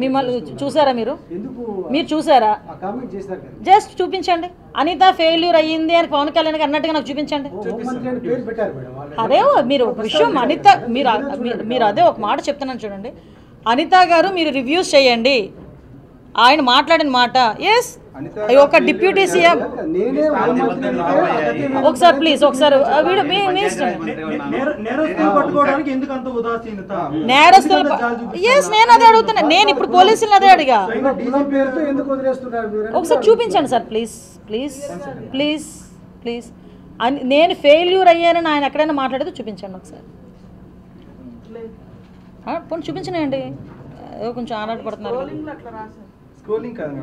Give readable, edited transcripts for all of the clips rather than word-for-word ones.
మిమ్మల్ని చూసారా మీరు చూసారా? జస్ట్ చూపించండి. అనిత ఫెయిల్యూర్ అయ్యింది అని పవన్ కళ్యాణ్ అన్నట్టుగా నాకు చూపించండి. అదే మీరు విషయం అనిత మీరు అదే ఒక మాట చెప్తున్నాను చూడండి. అనిత గారు మీరు రివ్యూస్ చేయండి. ఆయన మాట్లాడిన మాట ఎస్ ఒక డిప్యూటీ సీఎం ఒకసారి ప్లీజ్ ఒకసారి నేరస్తులు ఎస్ నేను అదే అడుగుతున్నా. నేను ఇప్పుడు పోలీసులను అదే అడిగా. ఒకసారి చూపించండి sir please please please please. నేను ఫెయిల్యూర్ అయ్యానని ఆయన ఎక్కడైనా మాట్లాడితే చూపించండి ఒకసారి. పోనీ చూపించనండి. కొంచెం ఆరాటపడుతున్నారు.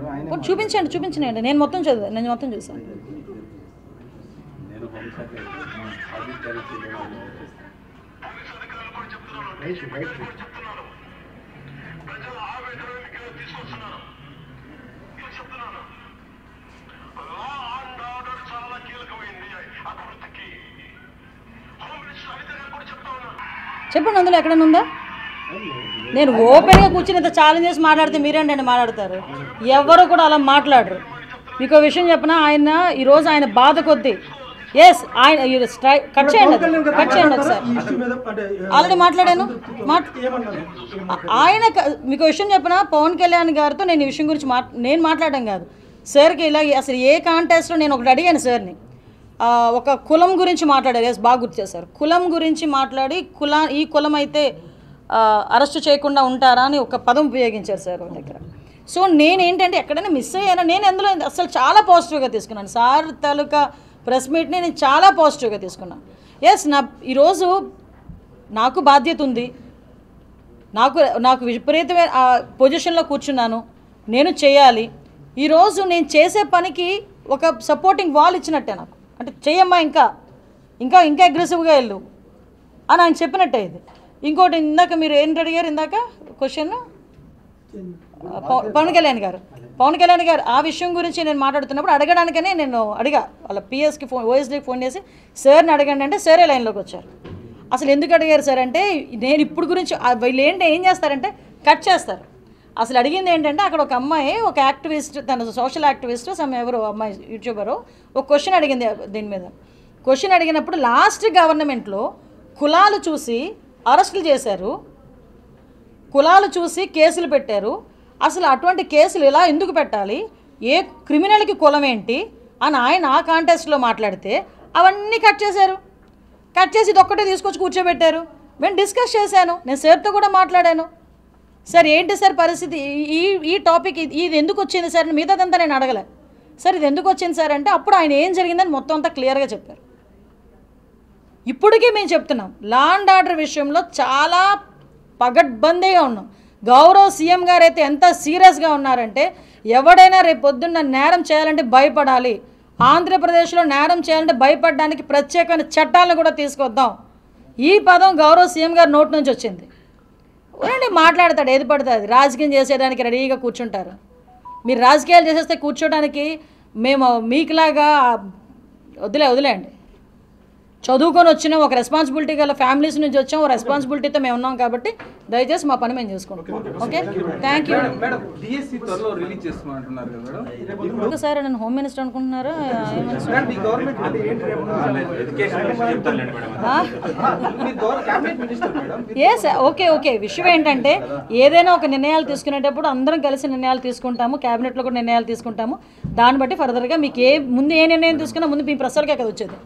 చూపించండి. నేను మొత్తం చూసాను. చెప్పండి అందులో ఎక్కడైనా ఉందా? నేను ఓపెన్గా కూర్చుని ఇంత ఛాలెంజ్ చేసి మాట్లాడితే మీరేంటండి మాట్లాడతారు? ఎవరు కూడా అలా మాట్లాడరు. మీకు ఒక విషయం చెప్పిన ఆయన ఈరోజు ఆయన బాధ కొద్దీ ఎస్ ఆయన కట్ చేయండి ఒకసారి. ఆల్రెడీ మాట్లాడాను. ఆయన మీకు విషయం చెప్పిన పవన్ కళ్యాణ్ గారితో నేను ఈ విషయం గురించి నేను మాట్లాడడం కాదు సార్కి. ఇలా అసలు ఏ కాంటెస్ట్లో నేను ఒకటి అడిగాను సార్ని. ఒక కులం గురించి మాట్లాడారు. ఎస్ బాగా గుర్తు చేశారు. కులం గురించి మాట్లాడి ఈ కులం అయితే అరెస్ట్ చేయకుండా ఉంటారా అని ఒక పదం ఉపయోగించారు సార్ వాళ్ళ దగ్గర. సో నేనేంటంటే ఎక్కడైనా మిస్ అయ్యానా? నేను అందులో అసలు చాలా పాజిటివ్గా తీసుకున్నాను. సార్ తాలూకా ప్రెస్ మీట్ని నేను చాలా పాజిటివ్గా తీసుకున్నాను. ఎస్ ఈరోజు నాకు బాధ్యత ఉంది. నాకు విపరీతమైన పొజిషన్లో కూర్చున్నాను. నేను చేయాలి. ఈరోజు నేను చేసే పనికి ఒక సపోర్టింగ్ వాల్ ఇచ్చినట్టే నాకు. అంటే చేయమ్మా ఇంకా అగ్రెసివ్గా వెళ్ళు అని ఆయన చెప్పినట్టే ఇది. ఇంకోటి ఇందాక మీరు ఏంటి అడిగారు ఇందాక క్వశ్చన్ పవన్ కళ్యాణ్ గారు ఆ విషయం గురించి నేను మాట్లాడుతున్నప్పుడు అడగడానికనే నేను అడిగా. వాళ్ళ పిఎస్కి ఓఎస్డీకి ఫోన్ చేసి సార్ని అడగండి అంటే సరే లైన్లోకి వచ్చారు. అసలు ఎందుకు అడిగారు సార్ అంటే నేను ఇప్పుడు గురించి వీళ్ళు ఏం చేస్తారంటే కట్ చేస్తారు. అసలు అడిగింది ఏంటంటే అక్కడ ఒక అమ్మాయి ఒక యాక్టివిస్ట్ తన సోషల్ యాక్టివిస్ట్ ఎవరు అమ్మాయి యూట్యూబరు ఒక క్వశ్చన్ అడిగింది దీని మీద. క్వశ్చన్ అడిగినప్పుడు లాస్ట్ గవర్నమెంట్లో కులాలు చూసి అరెస్టులు చేశారు, కులాలు చూసి కేసులు పెట్టారు. అసలు అటువంటి కేసులు ఇలా ఎందుకు పెట్టాలి, ఏ క్రిమినల్కి కులం ఏంటి అని ఆయన ఆ కాంటెస్ట్లో మాట్లాడితే అవన్నీ కట్ చేశారు. కట్ చేసి ఇది ఒక్కటే తీసుకొచ్చి కూర్చోబెట్టారు. నేను డిస్కస్ చేశాను. నేను సార్తో కూడా మాట్లాడాను. సార్ ఏంటి సార్ పరిస్థితి, ఈ టాపిక్ ఇది ఎందుకు వచ్చింది సార్ మిగతాదంతా నేను అడగలే. సార్ ఇది ఎందుకు వచ్చింది సార్ అంటే అప్పుడు ఆయన ఏం జరిగిందని మొత్తం అంతా క్లియర్గా చెప్పారు. ఇప్పటికీ మేము చెప్తున్నాం లా అండ్ ఆర్డర్ విషయంలో చాలా పగడ్బందీగా ఉన్నాం. గౌరవ సీఎం గారు అయితే ఎంత సీరియస్గా ఉన్నారంటే ఎవడైనా రేపు పొద్దున్న నేరం చేయాలంటే భయపడాలి. ఆంధ్రప్రదేశ్లో నేరం చేయాలంటే భయపడడానికి ప్రత్యేకమైన చట్టాలను కూడా తీసుకొద్దాం. ఈ పదం గౌరవ సీఎం గారి నోటి నుంచి వచ్చింది. మాట్లాడతాడు ఏది పడుతుంది. రాజకీయం చేసేదానికి రెడీగా కూర్చుంటారు. మీరు రాజకీయాలు చేసేస్తే కూర్చోడానికి మేము మీకులాగా వదిలేయండి. చదువుకొని వచ్చిన ఒక రెస్పాన్సిబిలిటీ గల ఫ్యామిలీస్ నుంచి వచ్చాం. ఒక రెస్పాన్సిబిలిటీతో మేము ఉన్నాం కాబట్టి దయచేసి మా పని మేము చేసుకుంటాం. Okay thank you. సార్ నేను హోమ్ మినిస్టర్ అనుకుంటున్నారా? ఓకే విషయం ఏంటంటే ఏదైనా ఒక నిర్ణయాలు తీసుకునేటప్పుడు అందరం కలిసి నిర్ణయాలు తీసుకుంటాము. క్యాబినెట్లో కూడా నిర్ణయాలు తీసుకుంటాము. దాన్ని బట్టి ఫర్దర్గా మీకు ముందు ఏ నిర్ణయం తీసుకున్నా ముందు మీ ప్రసార్కే కదా వచ్చేది.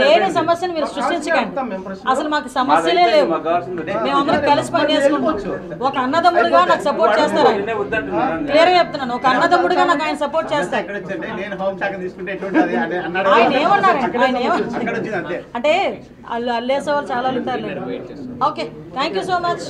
లేని సమస్యను మీరు సృష్టించకండి. అసలు మాకు సమస్యలే లేవు. మేమందరం కలిసి పని చేసుకుంటాం. ఒక అన్నదమ్ముడుగా నాకు సపోర్ట్ చేస్తారా? క్లియర్ గా చెప్తున్నాను. ఒక అన్నదమ్ముడుగా నాకు ఆయన సపోర్ట్ చేస్తారు. ఆయన ఏమన్నారు అంటే వాళ్ళు అల్లేసే వాళ్ళు చాలా ఉంటారు. Okay thank you so much.